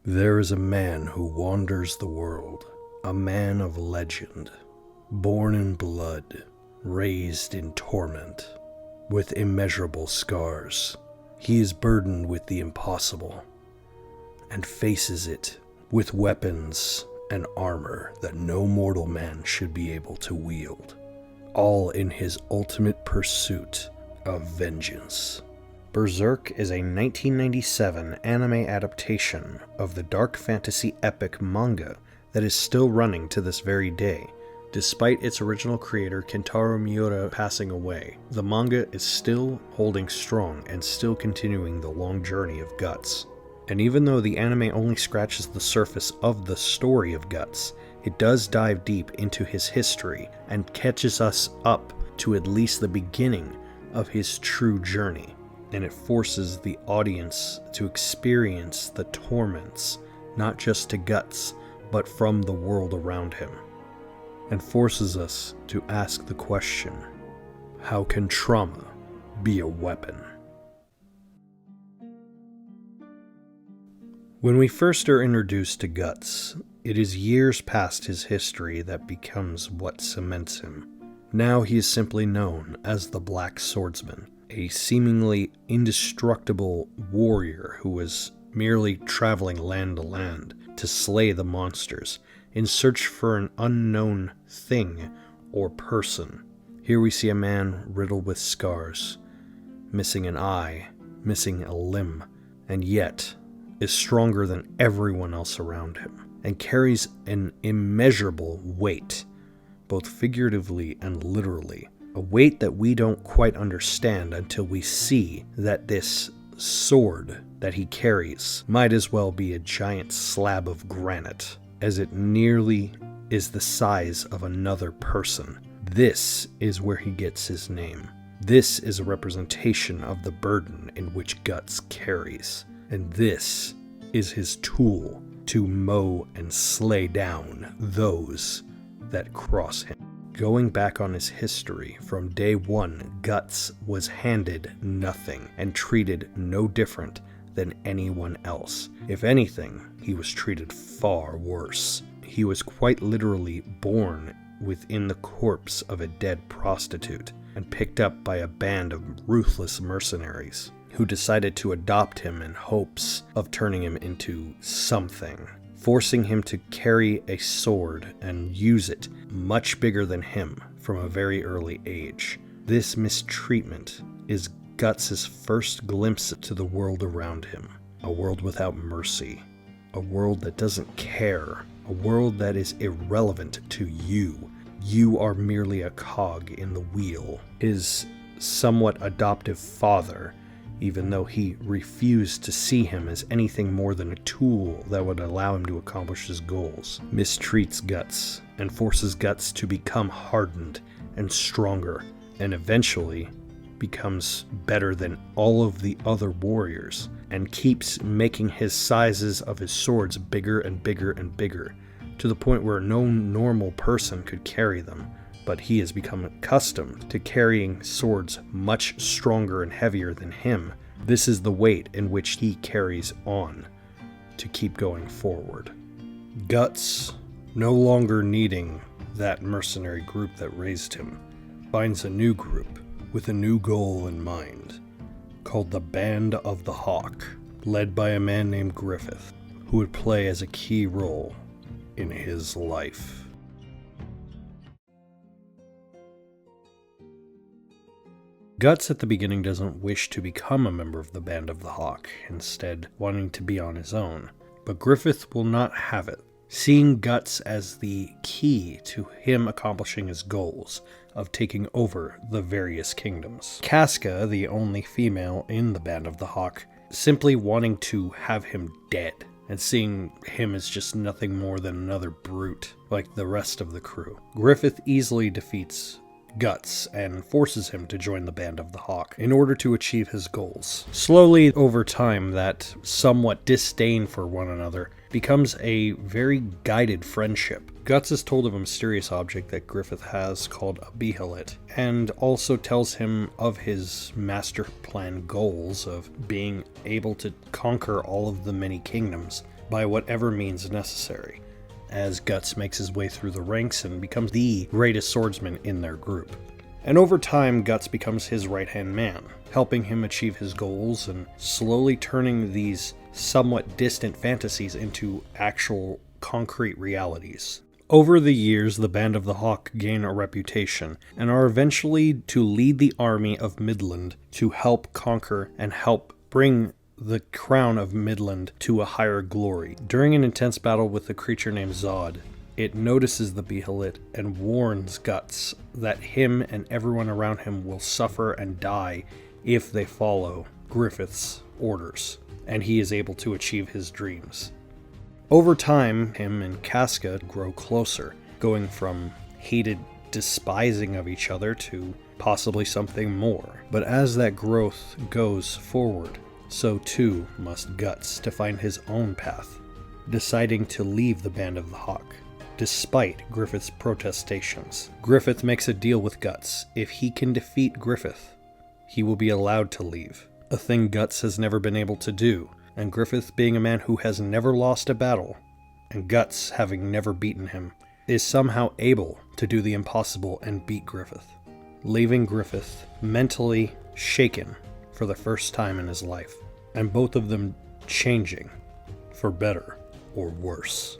There is a man who wanders the world, a man of legend, born in blood, raised in torment, with immeasurable scars. He is burdened with the impossible, and faces it with weapons and armor that no mortal man should be able to wield, all in his ultimate pursuit of vengeance. Berserk is a 1997 anime adaptation of the dark fantasy epic manga that is still running to this very day. Despite its original creator Kentaro Miura passing away, the manga is still holding strong and still continuing the long journey of Guts. And even though the anime only scratches the surface of the story of Guts, it does dive deep into his history and catches us up to at least the beginning of his true journey. And it forces the audience to experience the torments, not just to Guts, but from the world around him. And forces us to ask the question, how can trauma be a weapon? When we first are introduced to Guts, it is years past his history that becomes what cements him. Now he is simply known as the Black Swordsman, a seemingly indestructible warrior who was merely traveling land to land to slay the monsters in search for an unknown thing or person. Here we see a man riddled with scars, missing an eye, missing a limb, and yet is stronger than everyone else around him, and carries an immeasurable weight, both figuratively and literally. A weight that we don't quite understand until we see that this sword that he carries might as well be a giant slab of granite, as it nearly is the size of another person. This is where he gets his name. This is a representation of the burden in which Guts carries, and this is his tool to mow and slay down those that cross him. Going back on his history, from day one, Guts was handed nothing and treated no different than anyone else. If anything, he was treated far worse. He was quite literally born within the corpse of a dead prostitute and picked up by a band of ruthless mercenaries who decided to adopt him in hopes of turning him into something, forcing him to carry a sword and use it much bigger than him from a very early age. This mistreatment is Guts' first glimpse to the world around him, a world without mercy, a world that doesn't care, a world that is irrelevant to you. You are merely a cog in the wheel. His somewhat adoptive father, even though he refused to see him as anything more than a tool that would allow him to accomplish his goals, mistreats Guts and forces Guts to become hardened and stronger, and eventually becomes better than all of the other warriors, and keeps making his sizes of his swords bigger and bigger and bigger, to the point where no normal person could carry them. But he has become accustomed to carrying swords much stronger and heavier than him. This is the weight in which he carries on to keep going forward. Guts, no longer needing that mercenary group that raised him, finds a new group with a new goal in mind, called the Band of the Hawk, led by a man named Griffith, who would play as a key role in his life. Guts at the beginning doesn't wish to become a member of the Band of the Hawk, instead wanting to be on his own. But Griffith will not have it, seeing Guts as the key to him accomplishing his goals of taking over the various kingdoms. Casca, the only female in the Band of the Hawk, simply wanting to have him dead, and seeing him as just nothing more than another brute like the rest of the crew. Griffith easily defeats Guts and forces him to join the Band of the Hawk in order to achieve his goals. Slowly over time, that somewhat disdain for one another becomes a very guided friendship, Guts is told of a mysterious object that Griffith has called a behelit, and also tells him of his master plan goals of being able to conquer all of the many kingdoms by whatever means necessary, as Guts makes his way through the ranks and becomes the greatest swordsman in their group. And over time, Guts becomes his right-hand man, helping him achieve his goals and slowly turning these somewhat distant fantasies into actual concrete realities. Over the years, the Band of the Hawk gain a reputation, and are eventually to lead the army of Midland to help conquer and help bring the crown of Midland to a higher glory. During an intense battle with a creature named Zod, it notices the behelit and warns Guts that him and everyone around him will suffer and die if they follow Griffith's orders, and he is able to achieve his dreams. Over time, him and Casca grow closer, going from hated despising of each other to possibly something more. But as that growth goes forward, so too must Guts to find his own path, deciding to leave the Band of the Hawk, despite Griffith's protestations. Griffith makes a deal with Guts. If he can defeat Griffith, he will be allowed to leave, a thing Guts has never been able to do. And Griffith, being a man who has never lost a battle, and Guts having never beaten him, is somehow able to do the impossible and beat Griffith, leaving Griffith mentally shaken for the first time in his life, and both of them changing for better or worse.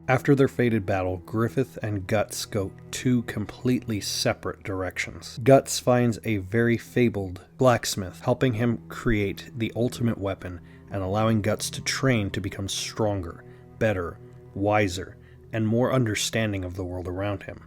After their fated battle, Griffith and Guts go two completely separate directions. Guts finds a very fabled blacksmith, helping him create the ultimate weapon and allowing Guts to train to become stronger, better, wiser, and more understanding of the world around him.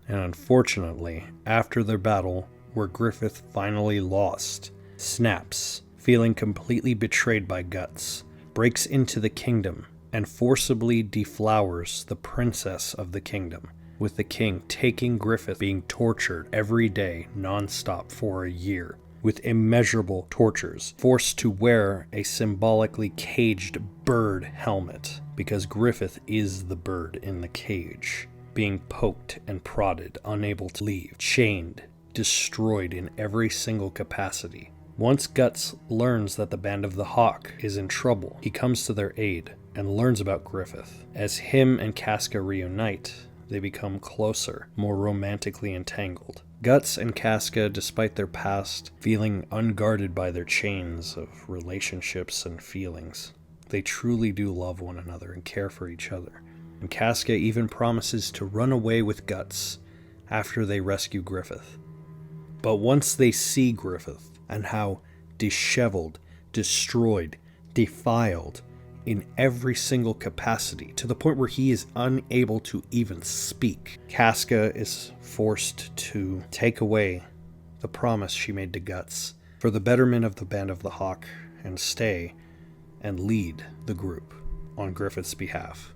And unfortunately, after their battle, where Griffith finally lost, snaps, feeling completely betrayed by Guts, breaks into the kingdom, and forcibly deflowers the princess of the kingdom, with the king taking Griffith being tortured every day non-stop for a year, with immeasurable tortures, forced to wear a symbolically caged bird helmet, because Griffith is the bird in the cage, being poked and prodded, unable to leave, chained, destroyed in every single capacity. Once Guts learns that the Band of the Hawk is in trouble, he comes to their aid, and learns about Griffith. As him and Casca reunite, they become closer, more romantically entangled. Guts and Casca, despite their past, feeling unguarded by their chains of relationships and feelings, they truly do love one another and care for each other. And Casca even promises to run away with Guts after they rescue Griffith. But once they see Griffith and how disheveled, destroyed, defiled, in every single capacity, to the point where he is unable to even speak, Casca is forced to take away the promise she made to Guts for the betterment of the Band of the Hawk and stay and lead the group on Griffith's behalf.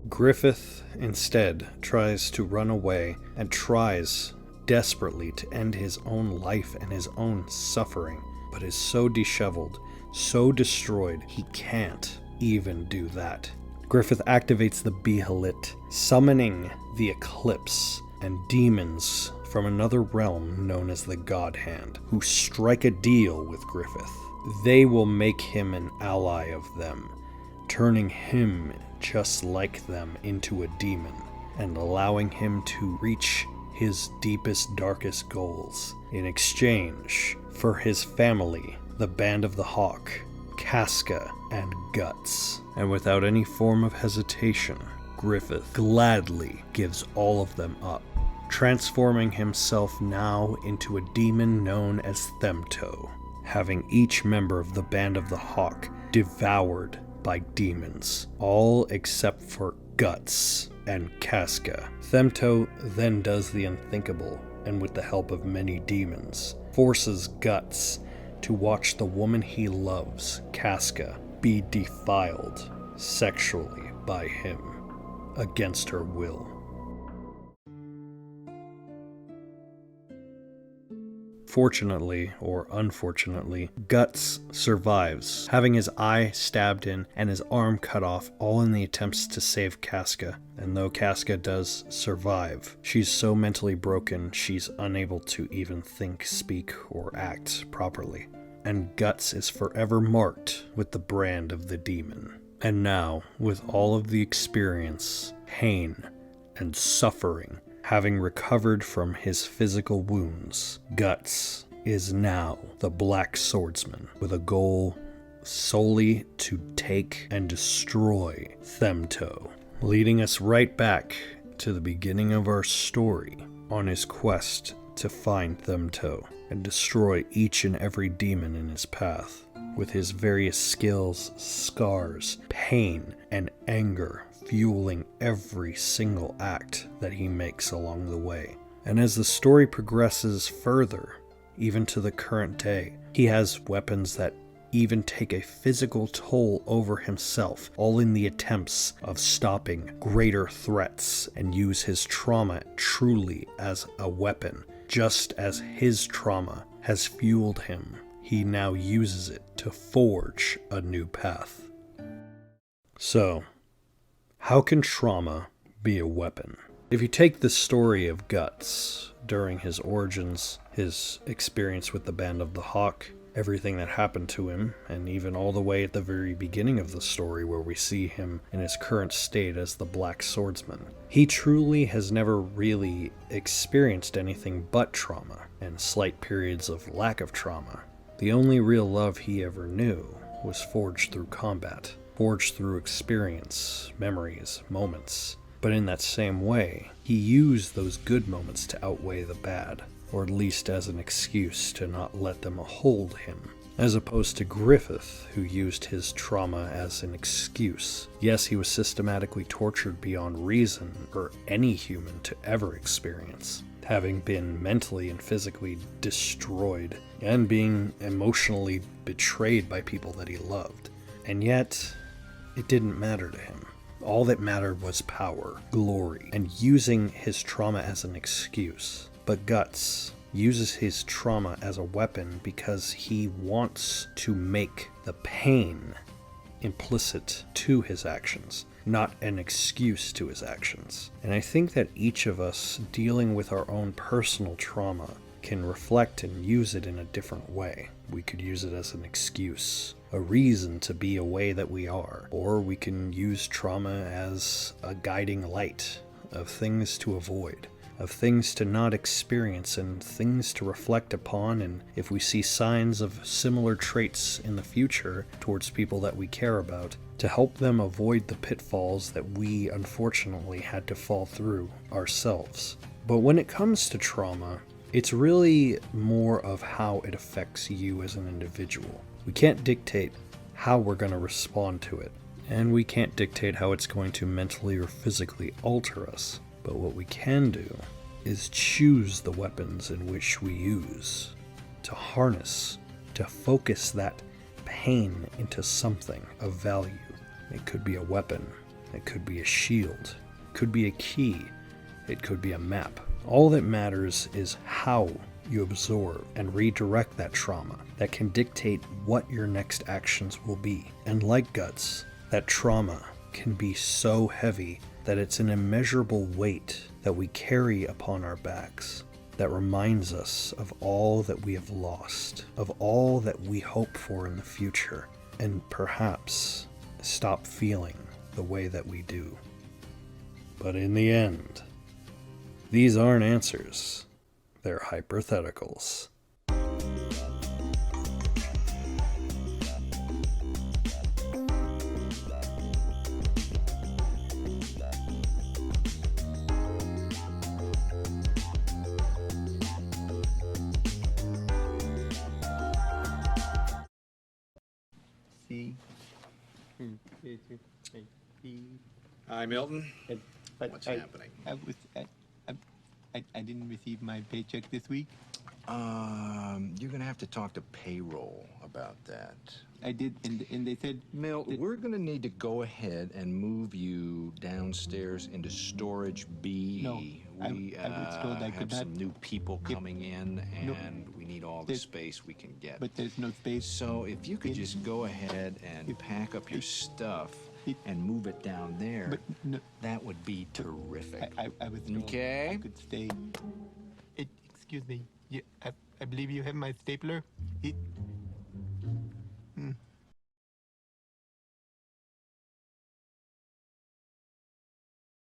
Griffith instead tries to run away and tries desperately to end his own life and his own suffering, but is so disheveled, so destroyed, he can't even do that. Griffith activates the behelit, summoning the Eclipse and demons from another realm known as the God Hand, who strike a deal with Griffith. They will make him an ally of them, turning him just like them into a demon, and allowing him to reach his deepest, darkest goals in exchange for his family, the Band of the Hawk, Casca, and Guts. And without any form of hesitation, Griffith gladly gives all of them up, transforming himself now into a demon known as Themto, having each member of the Band of the Hawk devoured by demons, all except for Guts and Casca. Themto then does the unthinkable, and with the help of many demons, forces Guts to watch the woman he loves, Casca, be defiled sexually by him against her will. Fortunately, or unfortunately, Guts survives, having his eye stabbed in and his arm cut off, all in the attempts to save Casca. And though Casca does survive, she's so mentally broken she's unable to even think, speak, or act properly. And Guts is forever marked with the brand of the demon. And now, with all of the experience, pain, and suffering, having recovered from his physical wounds, Guts is now the Black Swordsman with a goal solely to take and destroy Themto, leading us right back to the beginning of our story on his quest to find Themto and destroy each and every demon in his path, with his various skills, scars, pain, and anger fueling every single act that he makes along the way. And as the story progresses further, even to the current day, he has weapons that even take a physical toll over himself, all in the attempts of stopping greater threats, and use his trauma truly as a weapon. Just as his trauma has fueled him, he now uses it to forge a new path. So, how can trauma be a weapon? If you take the story of Guts during his origins, his experience with the Band of the Hawk, everything that happened to him, and even all the way at the very beginning of the story where we see him in his current state as the Black Swordsman, he truly has never really experienced anything but trauma and slight periods of lack of trauma. The only real love he ever knew was forged through combat, forged through experience, memories, moments. But in that same way, he used those good moments to outweigh the bad, or at least as an excuse to not let them hold him, as opposed to Griffith, who used his trauma as an excuse. Yes, he was systematically tortured beyond reason for any human to ever experience, having been mentally and physically destroyed, and being emotionally betrayed by people that he loved. And yet, it didn't matter to him. All that mattered was power, glory, and using his trauma as an excuse. But Guts uses his trauma as a weapon because he wants to make the pain implicit to his actions, not an excuse to his actions. And I think that each of us dealing with our own personal trauma can reflect and use it in a different way. We could use it as an excuse, a reason to be a way that we are, or we can use trauma as a guiding light of things to avoid, of things to not experience, and things to reflect upon, and if we see signs of similar traits in the future towards people that we care about, to help them avoid the pitfalls that we unfortunately had to fall through ourselves. But when it comes to trauma, it's really more of how it affects you as an individual. We can't dictate how we're going to respond to it, and we can't dictate how it's going to mentally or physically alter us. But what we can do is choose the weapons in which we use, to harness, to focus that pain into something of value. It could be a weapon, it could be a shield, it could be a key, it could be a map. All that matters is how you absorb and redirect that trauma that can dictate what your next actions will be. And like Guts, that trauma can be so heavy that it's an immeasurable weight that we carry upon our backs that reminds us of all that we have lost, of all that we hope for in the future, and perhaps stop feeling the way that we do. But in the end, these aren't answers, they're hypotheticals. Hi, Milton. But What's happening? I didn't receive my paycheck this week. You're gonna have to talk to payroll about that. I did, and they said... Milt, we're gonna need to go ahead and move you downstairs into storage B. No. We was told I could have some not. new people coming in, No. and we need all the There's- space we can get. But there's no space. So if you could in- just go ahead and pack up your stuff and move it down there, But no, that would be terrific. I was told Okay. I could stay. Excuse me. I believe you have my stapler.